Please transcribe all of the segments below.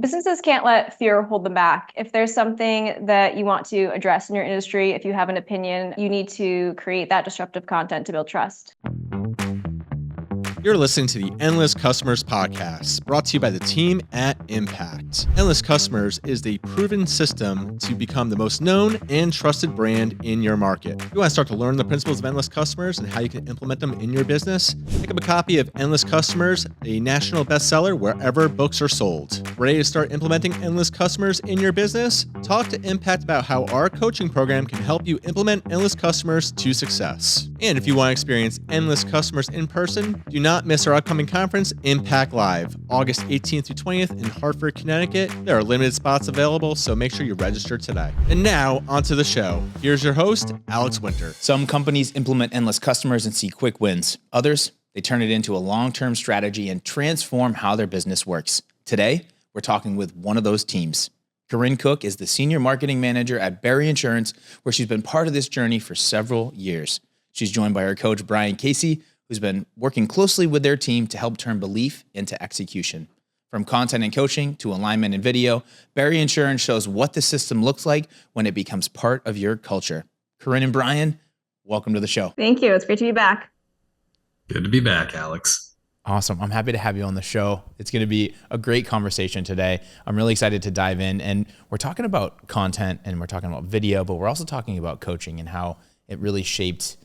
Businesses can't let fear hold them back. If there's something that you want to address in your industry, if you have an opinion, you need to create that disruptive content to build trust. You're listening to the Endless Customers podcast, brought to you by the team at Impact. Endless Customers is the proven system to become the most known and trusted brand in your market. If you want to start to learn the principles of Endless Customers and how you can implement them in your business, pick up a copy of Endless Customers, a national bestseller wherever books are sold. Ready to start implementing Endless Customers in your business? Talk to Impact about how our coaching program can help you implement Endless Customers to success. And if you want to experience Endless Customers in person, do not miss our upcoming conference, Impact Live, August 18th through 20th in Hartford, Connecticut. There are limited spots available, so make sure you register today. And now, onto the show. Here's your host, Alex Winter. Some companies implement Endless Customers and see quick wins. Others, they turn it into a long-term strategy and transform how their business works. Today, we're talking with one of those teams. Corin Cook is the Senior Marketing Manager at Barry Insurance, where she's been part of this journey for several years. She's joined by her coach, Brian Casey, who's been working closely with their team to help turn belief into execution. From content and coaching to alignment and video, Barry Insurance shows what the system looks like when it becomes part of your culture. Corin and Brian, welcome to the show. Thank you. It's great to be back. Good to be back, Alex. Awesome. I'm happy to have you on the show. It's going to be a great conversation today. I'm really excited to dive in. And we're talking about content and we're talking about video, but we're also talking about coaching and how it really shaped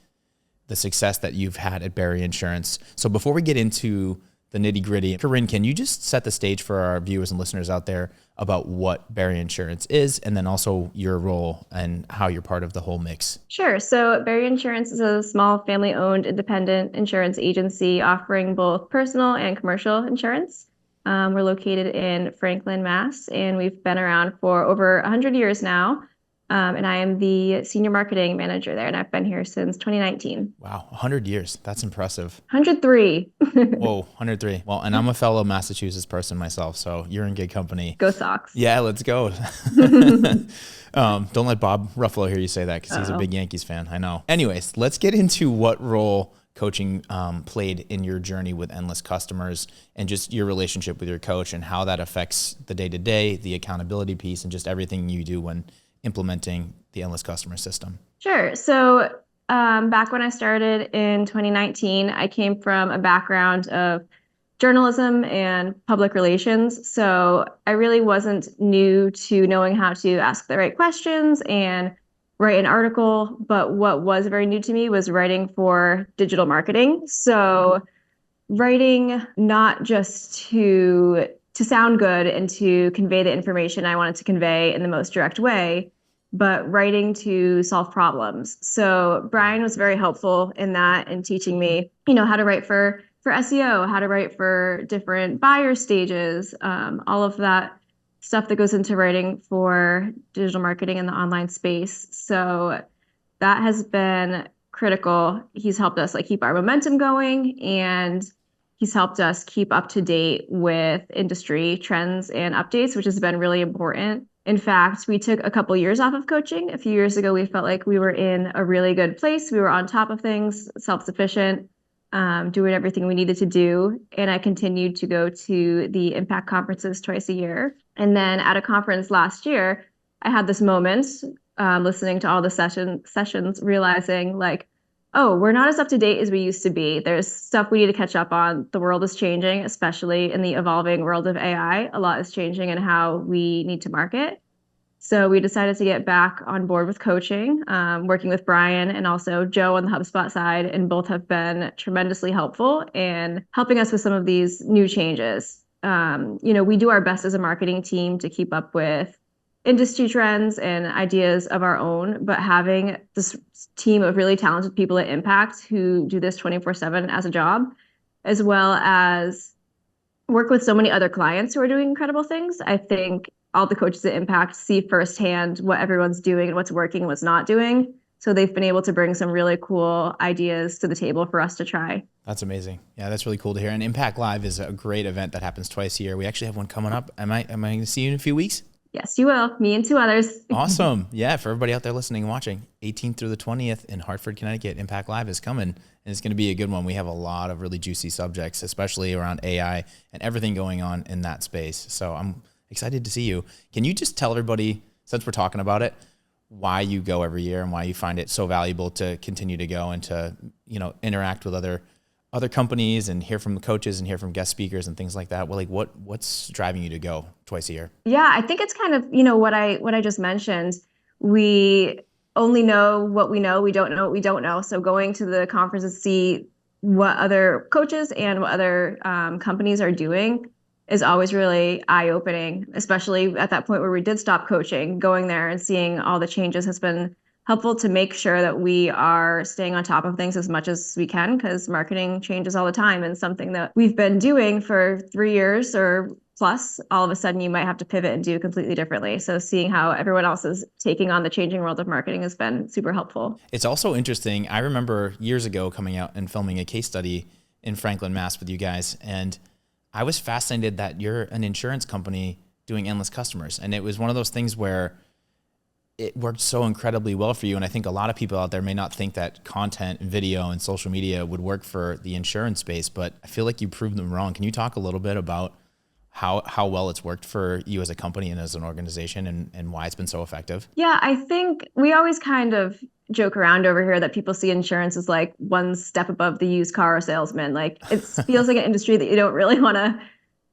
the success that you've had at Barry Insurance. So before we get into the nitty gritty, Corin, can you just set the stage for our viewers and listeners out there about what Barry Insurance is, and then also your role and how you're part of the whole mix? Sure. So Barry Insurance is a small family-owned independent insurance agency offering both personal and commercial insurance. We're located in Franklin, Mass, and we've been around for over 100 years now. And I am the Senior Marketing Manager there, and I've been here since 2019. Wow, 100 years. That's impressive. 103. Whoa, 103. Well, and I'm a fellow Massachusetts person myself, so you're in good company. Go Sox. Yeah, let's go. Don't let Bob Ruffalo hear you say that because he's a big Yankees fan. I know. Anyways, let's get into what role coaching played in your journey with Endless Customers and just your relationship with your coach and how that affects the day-to-day, the accountability piece, and just everything you do when implementing the Endless Customer system. Sure. So back when I started in 2019, I came from a background of journalism and public relations. So I really wasn't new to knowing how to ask the right questions and write an article. But what was very new to me was writing for digital marketing. So writing not just to sound good and to convey the information I wanted to convey in the most direct way, but writing to solve problems. So Brian was very helpful in that and teaching me, how to write for SEO, how to write for different buyer stages, all of that stuff that goes into writing for digital marketing in the online space. So that has been critical. He's helped us keep our momentum going, and he's helped us keep up to date with industry trends and updates, which has been really important. In fact, we took a couple years off of coaching. A few years ago, we felt like we were in a really good place. We were on top of things, self-sufficient, doing everything we needed to do. And I continued to go to the Impact conferences twice a year. And then at a conference last year, I had this moment listening to all the sessions, realizing oh, we're not as up to date as we used to be. There's stuff we need to catch up on. The world is changing, especially in the evolving world of AI. A lot is changing in how we need to market. So we decided to get back on board with coaching, working with Brian and also Joe on the HubSpot side, and both have been tremendously helpful in helping us with some of these new changes. We do our best as a marketing team to keep up with industry trends and ideas of our own, but having this team of really talented people at Impact who do this 24/7 as a job, as well as work with so many other clients who are doing incredible things. I think all the coaches at Impact see firsthand what everyone's doing and what's working and what's not doing. So they've been able to bring some really cool ideas to the table for us to try. That's amazing. Yeah, that's really cool to hear. And Impact Live is a great event that happens twice a year. We actually have one coming up. Am I going to see you in a few weeks? Yes, you will. Me and two others. Awesome. Yeah, for everybody out there listening and watching, 18th through the 20th in Hartford, Connecticut, Impact Live is coming, and it's going to be a good one. We have a lot of really juicy subjects, especially around AI and everything going on in that space. So I'm Excited to see you. Can you just tell everybody, since we're talking about it, why you go every year and why you find it so valuable to continue to go and to, interact with other companies and hear from the coaches and hear from guest speakers and things like that? Well, like what's driving you to go twice a year? Yeah, I think it's kind of, what I just mentioned. We only know what we know. We don't know what we don't know. So going to the conferences, see what other coaches and what other companies are doing is always really eye-opening, especially at that point where we did stop coaching. Going there and seeing all the changes has been helpful to make sure that we are staying on top of things as much as we can, because marketing changes all the time, and something that we've been doing for 3 years or plus, all of a sudden you might have to pivot and do completely differently. So seeing how everyone else is taking on the changing world of marketing has been super helpful. It's also interesting. I remember years ago coming out and filming a case study in Franklin, Mass with you guys, and I was fascinated that you're an insurance company doing endless customers. And it was one of those things where it worked so incredibly well for you. And I think a lot of people out there may not think that content and video and social media would work for the insurance space, but I feel like you proved them wrong. Can you talk a little bit about how well it's worked for you as a company and as an organization, and why it's been so effective? Yeah, I think we always kind of joke around over here that people see insurance as like one step above the used car salesman. Like it feels like an industry that you don't really want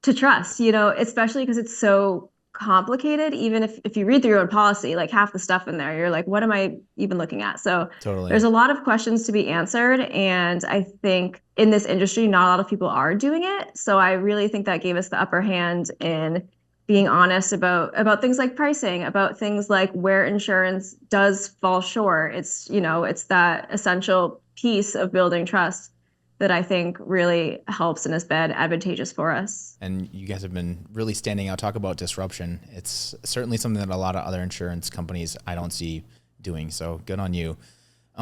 to trust, especially because it's so complicated. Even if you read through your own policy, like half the stuff in there, you're like, what am I even looking at? So Totally. There's a lot of questions to be answered. And I think in this industry, not a lot of people are doing it. So I really think that gave us the upper hand in being honest about things like pricing, about things like where insurance does fall short. It's that essential piece of building trust that I think really helps and has been advantageous for us. And you guys have been really standing out. Talk about disruption. It's certainly something that a lot of other insurance companies I don't see doing. So good on you.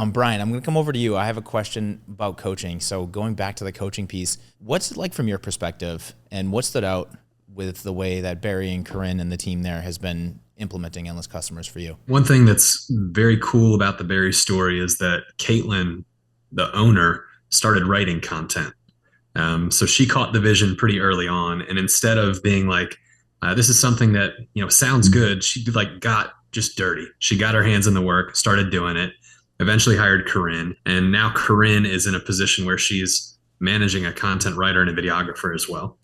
Brian, I'm going to come over to you. I have a question about coaching. So going back to the coaching piece, what's it like from your perspective, and what stood out with the way that Barry and Corin and the team there has been implementing endless customers for you? One thing that's very cool about the Barry story is that Caitlin, the owner, started writing content. So she caught the vision pretty early on. And instead of being like, this is something that, sounds good, she got just dirty. She got her hands in the work, started doing it, eventually hired Corin. And now Corin is in a position where she's managing a content writer and a videographer as well.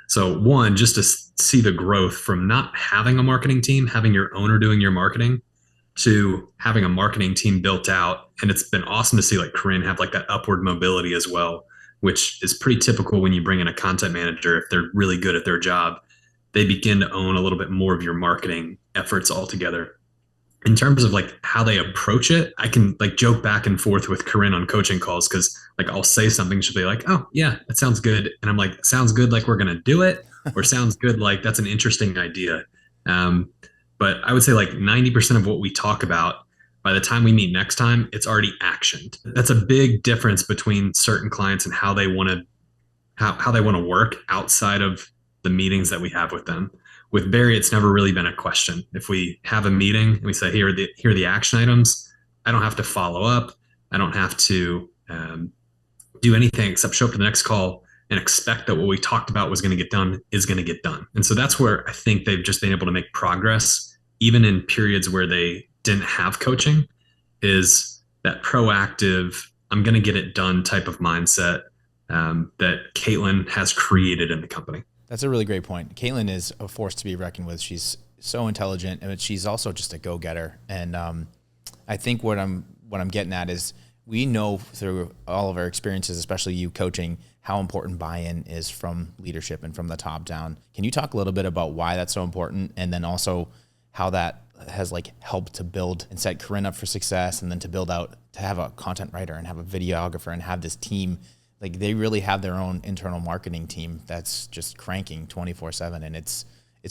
So one, just to see the growth from not having a marketing team, having your owner doing your marketing, to having a marketing team built out. And it's been awesome to see Corin have that upward mobility as well, which is pretty typical when you bring in a content manager. If they're really good at their job, they begin to own a little bit more of your marketing efforts altogether. In terms of how they approach it, I can joke back and forth with Corin on coaching calls, because I'll say something, she'll be like, oh yeah, that sounds good. And I'm like, sounds good we're going to do it, or sounds good that's an interesting idea. But I would say 90% of what we talk about, by the time we meet next time, it's already actioned. That's a big difference between certain clients and how they want to work outside of the meetings that we have with them. With Barry, it's never really been a question. If we have a meeting and we say, here are the action items, I don't have to follow up. I don't have to do anything except show up to the next call and expect that what we talked about was going to get done is going to get done. And so that's where I think they've just been able to make progress, even in periods where they didn't have coaching, is that proactive, I'm going to get it done type of mindset that Caitlin has created in the company. That's a really great point. Caitlin is a force to be reckoned with. She's so intelligent, but she's also just a go-getter. And I think what I'm getting at is, we know through all of our experiences, especially you coaching, how important buy-in is from leadership and from the top down. Can you talk a little bit about why that's so important, and then also how that has helped to build and set Corin up for success, and then to build out, to have a content writer and have a videographer and have this team? They really have their own internal marketing team that's just cranking 24/7, and it's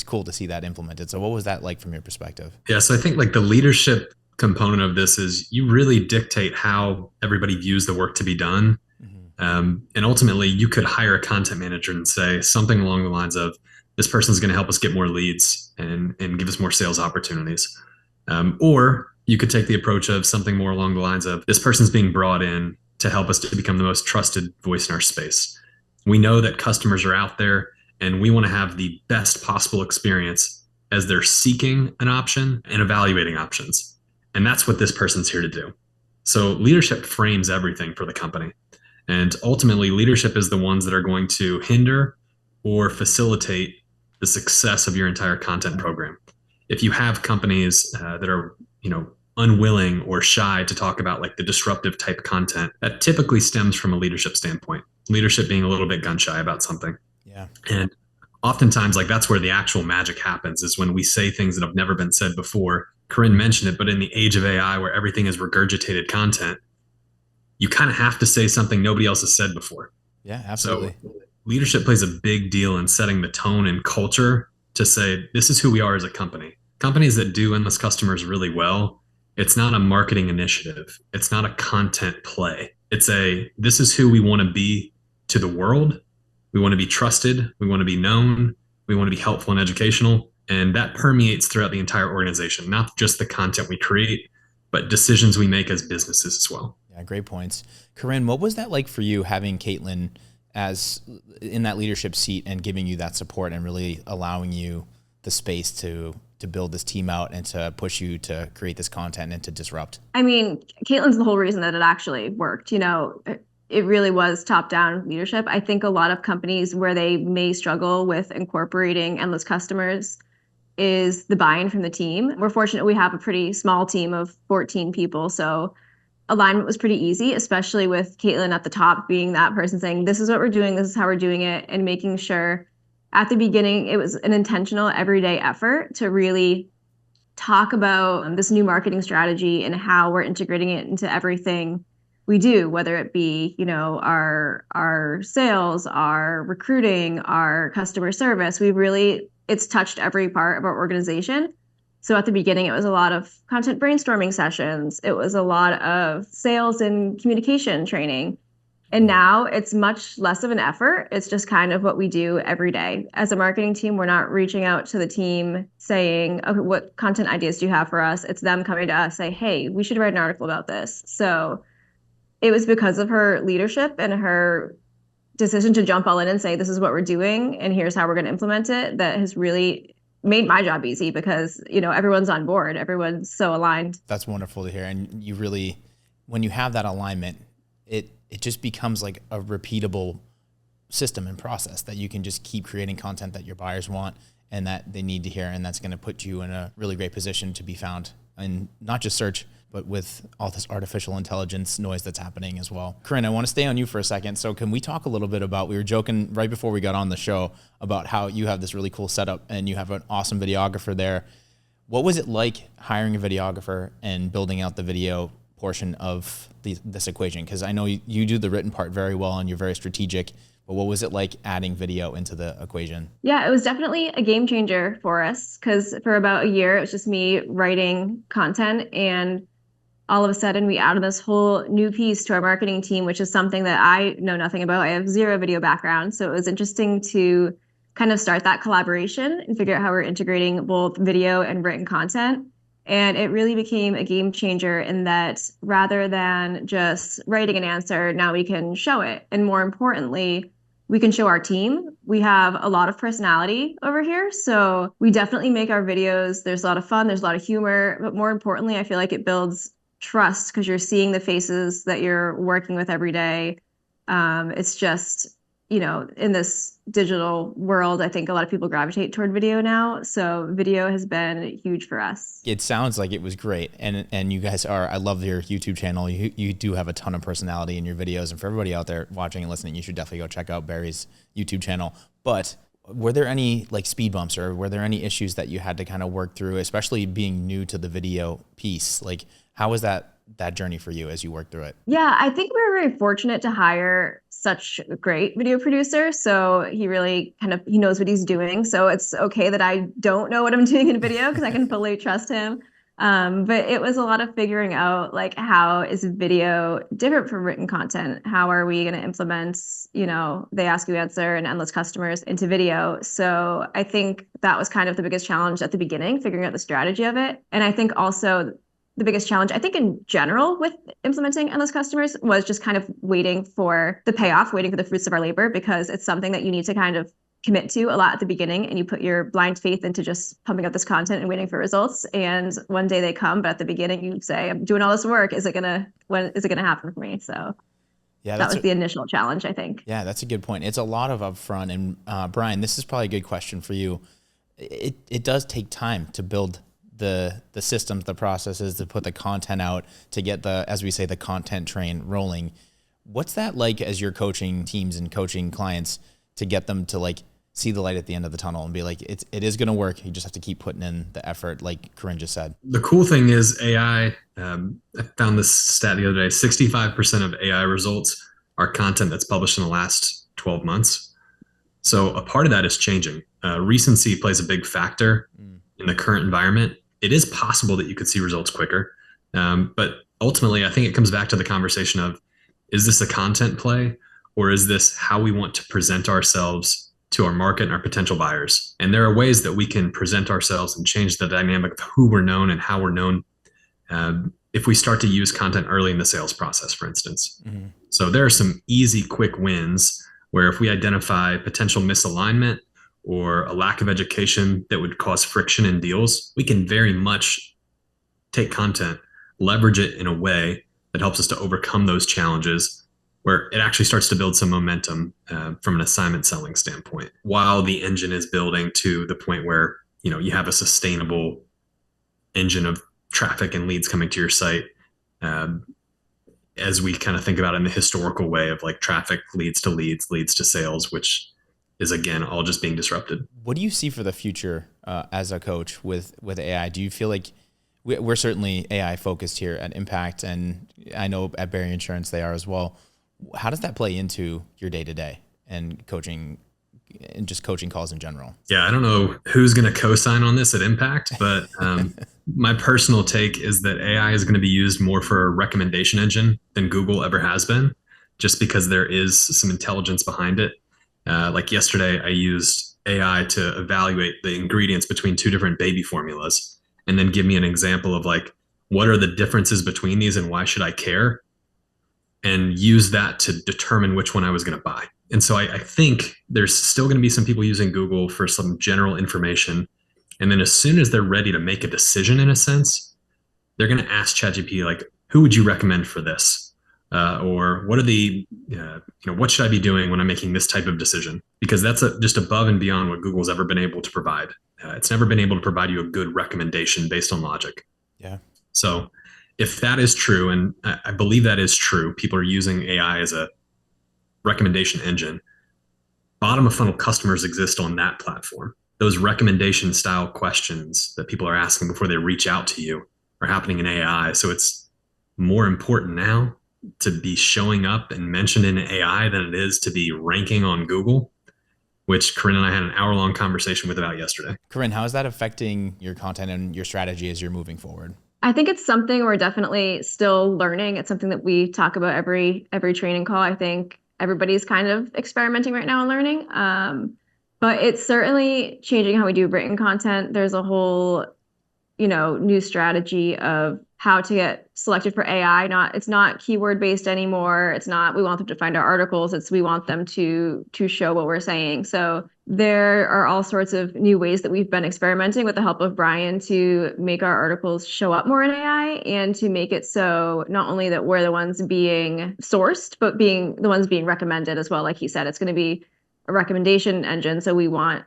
cool to see that implemented. So what was that like from your perspective? Yeah, so I think the leadership component of this is you really dictate how everybody views the work to be done. Mm-hmm. And ultimately, you could hire a content manager and say something along the lines of, this person's going to help us get more leads and give us more sales opportunities. Or you could take the approach of something more along the lines of, this person's being brought in to help us to become the most trusted voice in our space. We know that customers are out there, and we want to have the best possible experience as they're seeking an option and evaluating options. And that's what this person's here to do. So leadership frames everything for the company. And ultimately, leadership is the ones that are going to hinder or facilitate the success of your entire content program. If you have companies that are, unwilling or shy to talk about like the disruptive type content, that typically stems from a leadership standpoint. Leadership being a little bit gun shy about something. Yeah. And oftentimes, like that's where the actual magic happens, is when we say things that have never been said before. Corinne mentioned it, but in the age of AI where everything is regurgitated content, you kind of have to say something nobody else has said before. Yeah, absolutely. So leadership plays a big deal in setting the tone and culture to say, this is who we are as a company. Companies that do endless customers really well, it's not a marketing initiative. It's not a content play. This is who we want to be to the world. We want to be trusted. We want to be known. We want to be helpful and educational. And that permeates throughout the entire organization, not just the content we create, but decisions we make as businesses as well. Yeah, great points. Corinne, what was that like for you, having Caitlin as in that leadership seat and giving you that support and really allowing you the space to build this team out and to push you to create this content and to disrupt? I mean, Caitlin's the whole reason that it actually worked. It really was top-down leadership. I think a lot of companies where they may struggle with incorporating endless customers is the buy-in from the team. We're fortunate we have a pretty small team of 14 people, so alignment was pretty easy, especially with Caitlin at the top being that person saying, this is what we're doing, this is how we're doing it, and making sure at the beginning it was an intentional everyday effort to really talk about this new marketing strategy and how we're integrating it into everything we do, whether it be, our sales, our recruiting, our customer service. It's touched every part of our organization. So at the beginning, it was a lot of content brainstorming sessions. It was a lot of sales and communication training. And now it's much less of an effort. It's just kind of what we do every day. As a marketing team, we're not reaching out to the team saying, okay, what content ideas do you have for us? It's them coming to us, say, hey, we should write an article about this. So it was because of her leadership and her decision to jump all in and say, this is what we're doing and here's how we're going to implement it, that has really made my job easy because, everyone's on board. Everyone's so aligned. That's wonderful to hear. And you really, when you have that alignment, it just becomes like a repeatable system and process that you can just keep creating content that your buyers want and that they need to hear. And that's going to put you in a really great position to be found in not just search, but with all this artificial intelligence noise that's happening as well. Corinne, I want to stay on you for a second. So can we talk a little bit about, we were joking right before we got on the show about how you have this really cool setup and you have an awesome videographer there. What was it like hiring a videographer and building out the video portion of this equation? Because I know you do the written part very well and you're very strategic, but what was it like adding video into the equation? Yeah, it was definitely a game changer for us because for about a year, it was just me writing content, and all of a sudden we added this whole new piece to our marketing team, which is something that I know nothing about. I have zero video background. So it was interesting to kind of start that collaboration and figure out how we're integrating both video and written content. And it really became a game changer in that rather than just writing an answer, now we can show it. And more importantly, we can show our team. We have a lot of personality over here. So we definitely make our videos. There's a lot of fun. There's a lot of humor. But more importantly, I feel like it builds trust because you're seeing the faces that you're working with every day. It's just, in this digital world, I think a lot of people gravitate toward video now. So video has been huge for us. It sounds like it was great. And you guys I love your YouTube channel. You do have a ton of personality in your videos. And for everybody out there watching and listening, you should definitely go check out Barry's YouTube channel. But were there any like speed bumps or were there any issues that you had to kind of work through, especially being new to the video piece? Like, how was that journey for you as you worked through it? Yeah, I think we were very fortunate to hire such a great video producer. So he really he knows what he's doing. So it's okay that I don't know what I'm doing in video because I can fully trust him. But it was a lot of figuring out like, how is video different from written content? How are we going to implement, they ask you answer and endless customers into video? So I think that was kind of the biggest challenge at the beginning, figuring out the strategy of it. And I think also the biggest challenge, I think in general with implementing endless customers was just kind of waiting for the payoff, waiting for the fruits of our labor, because it's something that you need to kind of commit to a lot at the beginning, and you put your blind faith into just pumping out this content and waiting for results. And one day they come, but at the beginning you say, I'm doing all this work. When is it gonna happen for me? So Yeah, that was the initial challenge, I think. Yeah, that's a good point. It's a lot of upfront. And Brian, this is probably a good question for you. It does take time to build the systems, the processes, to put the content out, to get as we say, the content train rolling. What's that like as you're coaching teams and coaching clients to get them to like see the light at the end of the tunnel and be like, it is going to work. You just have to keep putting in the effort, like Corin just said. The cool thing is AI, I found this stat the other day, 65% of AI results are content that's published in the last 12 months. So a part of that is changing. Recency plays a big factor in the current environment. It is possible that you could see results quicker. But ultimately, I think it comes back to the conversation of, is this a content play, or is this how we want to present ourselves to our market and our potential buyers? And there are ways that we can present ourselves and change the dynamic of who we're known and how we're known if we start to use content early in the sales process, for instance. Mm-hmm. So there are some easy, quick wins where if we identify potential misalignment or a lack of education that would cause friction in deals, we can very much take content, leverage it in a way that helps us to overcome those challenges, where it actually starts to build some momentum from an assignment selling standpoint, while the engine is building to the point where you have a sustainable engine of traffic and leads coming to your site. As we kind of think about it in the historical way of like traffic leads to leads, leads to sales, which is again all just being disrupted. What do you see for the future as a coach with AI? Do you feel like we're certainly AI focused here at Impact, and I know at Barrier Insurance they are as well. How does that play into your day to day and coaching and just coaching calls in general? Yeah, I don't know who's going to co-sign on this at Impact, but my personal take is that AI is going to be used more for a recommendation engine than Google ever has been, just because there is some intelligence behind it. Like yesterday, I used AI to evaluate the ingredients between two different baby formulas and then give me an example of like, what are the differences between these and why should I care? And use that to determine which one I was going to buy. And so I think there's still going to be some people using Google for some general information. And then as soon as they're ready to make a decision, in a sense, they're going to ask ChatGPT, like, who would you recommend for this? Or what are what should I be doing when I'm making this type of decision? Because that's just above and beyond what Google's ever been able to provide. It's never been able to provide you a good recommendation based on logic. Yeah. So if that is true, and I believe that is true, people are using AI as a recommendation engine. Bottom of funnel customers exist on that platform. Those recommendation style questions that people are asking before they reach out to you are happening in AI. So it's more important now to be showing up and mentioned in AI than it is to be ranking on Google, which Corin and I had an hour-long conversation with about yesterday. Corin, how is that affecting your content and your strategy as you're moving forward? I think it's something we're definitely still learning. It's something that we talk about every training call. I think everybody's kind of experimenting right now and learning. But it's certainly changing how we do written content. There's a whole, new strategy of how to get selected for AI. It's not keyword based anymore. It's not, we want them to find our articles. It's, we want them to show what we're saying. So there are all sorts of new ways that we've been experimenting with the help of Brian to make our articles show up more in AI and to make it so not only that we're the ones being sourced, but being the ones being recommended as well. Like he said, it's going to be a recommendation engine. So we want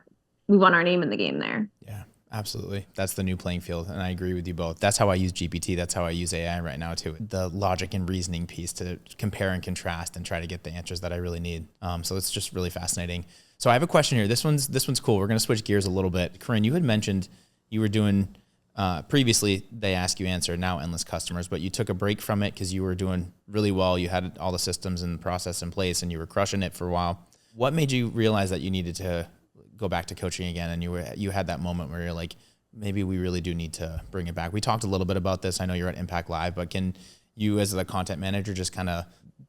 our name in the game there. Yeah, absolutely. That's the new playing field. And I agree with you both. That's how I use GPT. That's how I use AI right now too. The logic and reasoning piece to compare and contrast and try to get the answers that I really need. So it's just really fascinating. So I have a question here. This one's cool. We're going to switch gears a little bit. Corin, you had mentioned you were doing previously They Ask You Answer, now Endless Customers, but you took a break from it because you were doing really well. You had all the systems and process in place and you were crushing it for a while. What made you realize that you needed to go back to coaching again? And you had that moment where you're like, maybe we really do need to bring it back. We talked a little bit about this. I know you're at Impact Live, but can you as the content manager just kind of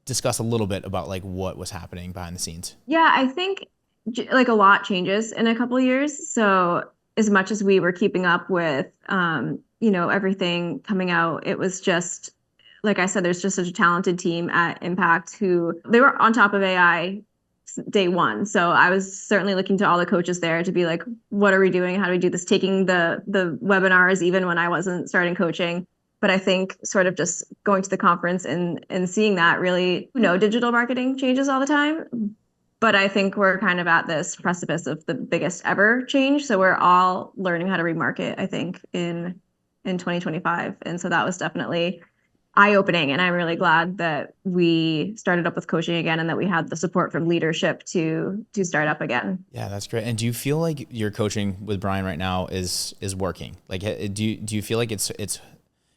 discuss a little bit about like what was happening behind the scenes? Yeah, I think like a lot changes in a couple of years. So as much as we were keeping up with, everything coming out, it was just, like I said, there's just such a talented team at Impact who they were on top of AI day one. So I was certainly looking to all the coaches there to be like, what are we doing? How do we do this? Taking the webinars even when I wasn't starting coaching. But I think sort of just going to the conference and seeing that really, digital marketing changes all the time. But I think we're kind of at this precipice of the biggest ever change. So we're all learning how to remarket, I think, in 2025. And so that was definitely eye-opening. And I'm really glad that we started up with coaching again and that we had the support from leadership to start up again. Yeah, that's great. And do you feel like your coaching with Brian right now is working? Like, do you feel like it's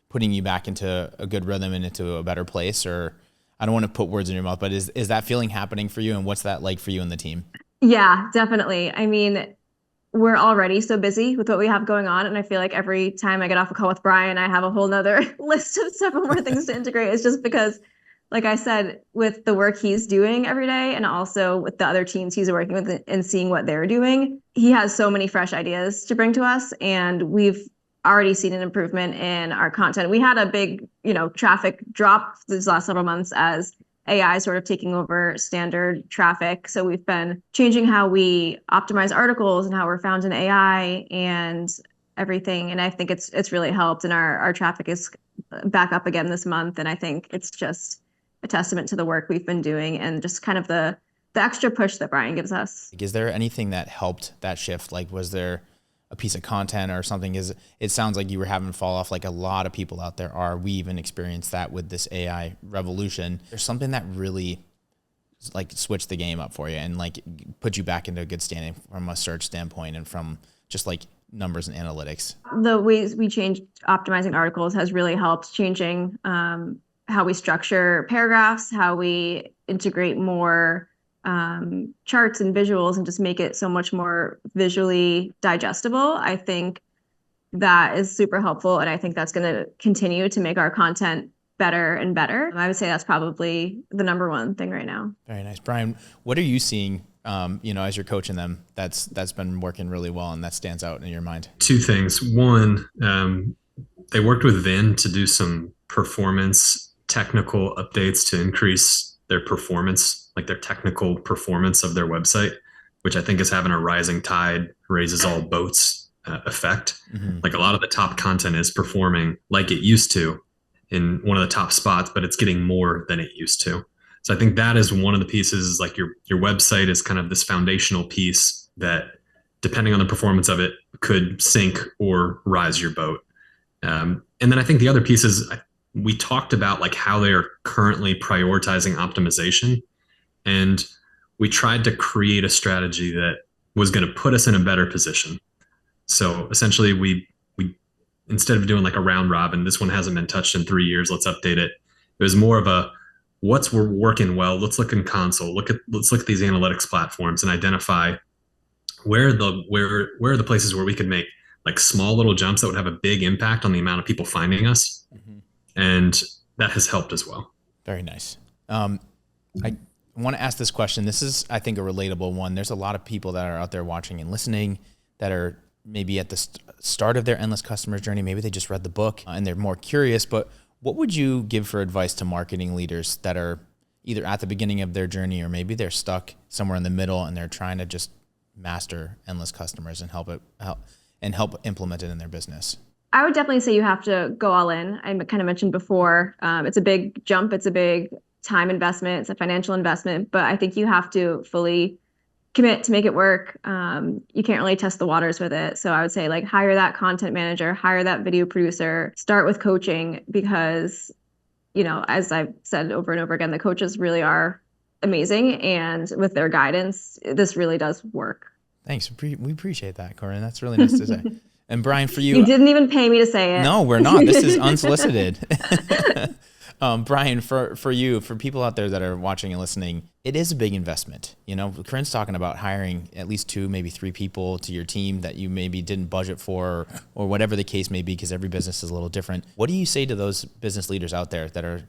putting you back into a good rhythm and into a better place? Or I don't want to put words in your mouth, but is that feeling happening for you? And what's that like for you and the team? Yeah, definitely. I mean, we're already so busy with what we have going on. And I feel like every time I get off a call with Brian, I have a whole nother list of several more things to integrate. It's just because, like I said, with the work he's doing every day and also with the other teams he's working with and seeing what they're doing, he has so many fresh ideas to bring to us. And we've already seen an improvement in our content. We had a big, traffic drop these last several months as AI sort of taking over standard traffic. So we've been changing how we optimize articles and how we're found in AI and everything. And I think it's really helped. And our traffic is back up again this month. And I think it's just a testament to the work we've been doing and just kind of the extra push that Brian gives us. Is there anything that helped that shift? Like, was there a piece of content or something? It sounds like you were having fall off like a lot of people out there are. We even experienced that with this AI revolution. There's something that really like switched the game up for you and like put you back into a good standing from a search standpoint and from just like numbers and analytics. The ways we changed optimizing articles has really helped changing how we structure paragraphs, how we integrate more charts and visuals and just make it so much more visually digestible. I think that is super helpful. And I think that's going to continue to make our content better and better. I would say that's probably the number one thing right now. Very nice. Brian, what are you seeing, as you're coaching them that's been working really well and that stands out in your mind? Two things. One, they worked with Vin to do some performance technical updates to increase their performance, like their technical performance of their website, which I think is having a rising tide raises all boats effect. Mm-hmm. Like a lot of the top content is performing like it used to in one of the top spots, but it's getting more than it used to. So I think that is one of the pieces, like your website is kind of this foundational piece that, depending on the performance of it, could sink or rise your boat. And then I think the other piece is we talked about like how they are currently prioritizing optimization. And we tried to create a strategy that was going to put us in a better position. So essentially we instead of doing like a round robin, this one hasn't been touched in 3 years, let's update it. It was more of a what's working well. Let's look in console. Let's look at these analytics platforms and identify where are the places where we could make like small little jumps that would have a big impact on the amount of people finding us. Mm-hmm. And that has helped as well. Very nice. I want to ask this question. This is, I think, a relatable one. There's a lot of people that are out there watching and listening that are maybe at the start of their endless customer journey. Maybe they just read the book and they're more curious, but what would you give for advice to marketing leaders that are either at the beginning of their journey or maybe they're stuck somewhere in the middle and they're trying to just master endless customers and help implement it in their business? I would definitely say you have to go all in. I kind of mentioned before, it's a big jump. It's a big time investment. It's a financial investment, but I think you have to fully commit to make it work. You can't really test the waters with it. So I would say like hire that content manager, hire that video producer, start with coaching because, as I've said over and over again, the coaches really are amazing. And with their guidance, this really does work. Thanks. We appreciate that, Corin. That's really nice to say. And Brian, for you... You didn't even pay me to say it. No, we're not. This is unsolicited. Brian, for you, for people out there that are watching and listening, it is a big investment. Corinne's talking about hiring at least 2, maybe 3 people to your team that you maybe didn't budget for or whatever the case may be, because every business is a little different. What do you say to those business leaders out there that are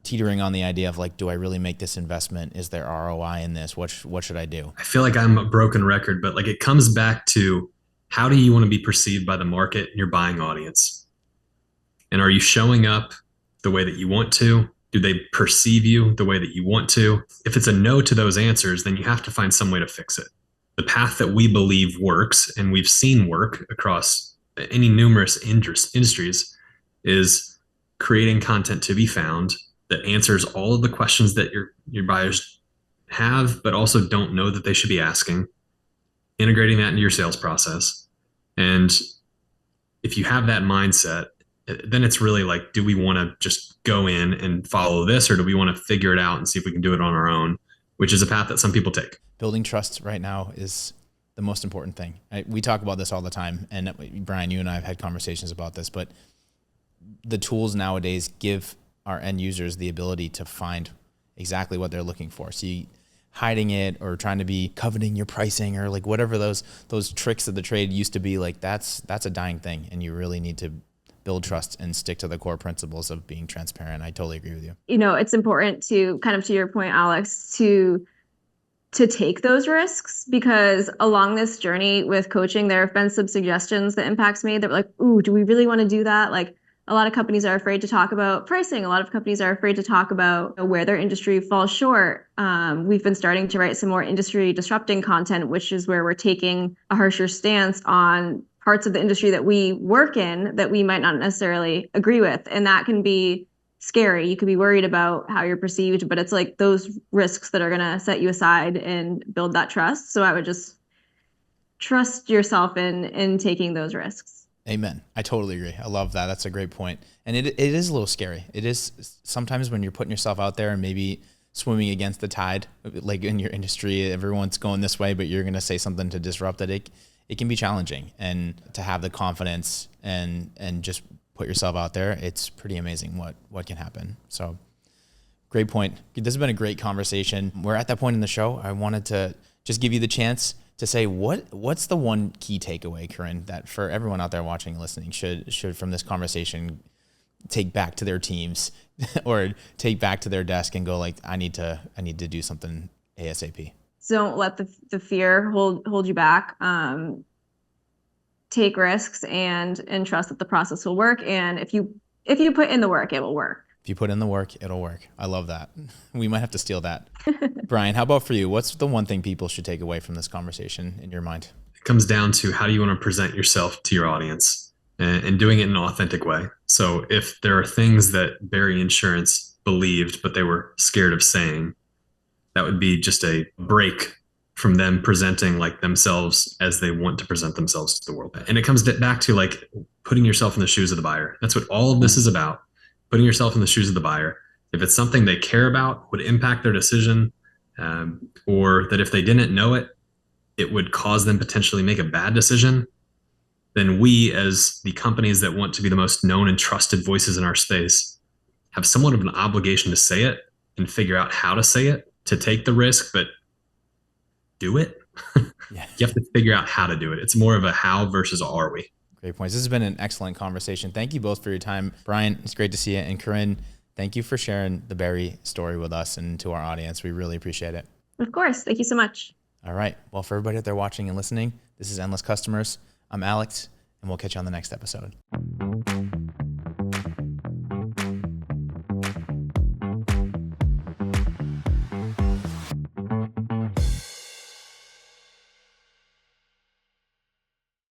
teetering on the idea of like, do I really make this investment? Is there ROI in this? What should I do? I feel like I'm a broken record, but like it comes back to, how do you want to be perceived by the market and your buying audience? And are you showing up the way that you want to? Do they perceive you the way that you want to? If it's a no to those answers, then you have to find some way to fix it. The path that we believe works and we've seen work across any numerous industries is creating content to be found that answers all of the questions that your buyers have, but also don't know that they should be asking, integrating that into your sales process. And if you have that mindset, then it's really like, do we want to just go in and follow this, or do we want to figure it out and see if we can do it on our own, which is a path that some people take. Building trust right now is the most important thing. We talk about this all the time. And Brian, you and I have had conversations about this, but the tools nowadays give our end users the ability to find exactly what they're looking for. So hiding it or trying to be coveting your pricing or like whatever those tricks of the trade used to be, like that's a dying thing. And you really need to build trust and stick to the core principles of being transparent. I totally agree with you. It's important to kind of, to your point, Alex, to take those risks, because along this journey with coaching, there have been some suggestions that Impact's made that were like, ooh, do we really want to do that? Like, a lot of companies are afraid to talk about pricing. A lot of companies are afraid to talk about where their industry falls short. We've been starting to write some more industry disrupting content, which is where we're taking a harsher stance on parts of the industry that we work in that we might not necessarily agree with. And that can be scary. You could be worried about how you're perceived, but it's like those risks that are going to set you aside and build that trust. So I would just trust yourself in taking those risks. Amen. I totally agree. I love that. That's a great point. And it is a little scary. It is sometimes when you're putting yourself out there and maybe swimming against the tide, like in your industry, everyone's going this way, but you're going to say something to disrupt it. It can be challenging, and to have the confidence and just put yourself out there, it's pretty amazing what can happen. So great point. This has been a great conversation. We're at that point in the show. I wanted to just give you the chance to say what's the one key takeaway, Corin, that for everyone out there watching and listening should from this conversation take back to their teams or take back to their desk and go like, I need to do something ASAP. Don't let the fear hold you back. Take risks and trust that the process will work. And if you put in the work, it will work. If you put in the work, it'll work. I love that. We might have to steal that. Brian, how about for you? What's the one thing people should take away from this conversation in your mind? It comes down to how do you want to present yourself to your audience and doing it in an authentic way. So if there are things that Barry Insurance believed, but they were scared of saying, that would be just a break from them presenting like themselves as they want to present themselves to the world. And it comes back to like putting yourself in the shoes of the buyer. That's what all of this is about. Putting yourself in the shoes of the buyer. If it's something they care about, would impact their decision, or that if they didn't know it, it would cause them potentially make a bad decision, then we, as the companies that want to be the most known and trusted voices in our space, have somewhat of an obligation to say it and figure out how to say it, to take the risk, but do it. Yeah. You have to figure out how to do it. It's more of a how versus are we. Great points. This has been an excellent conversation. Thank you both for your time. Brian, it's great to see you. And Corin, thank you for sharing the Barry story with us and to our audience. We really appreciate it. Of course. Thank you so much. All right. Well, for everybody out there watching and listening, this is Endless Customers. I'm Alex, and we'll catch you on the next episode.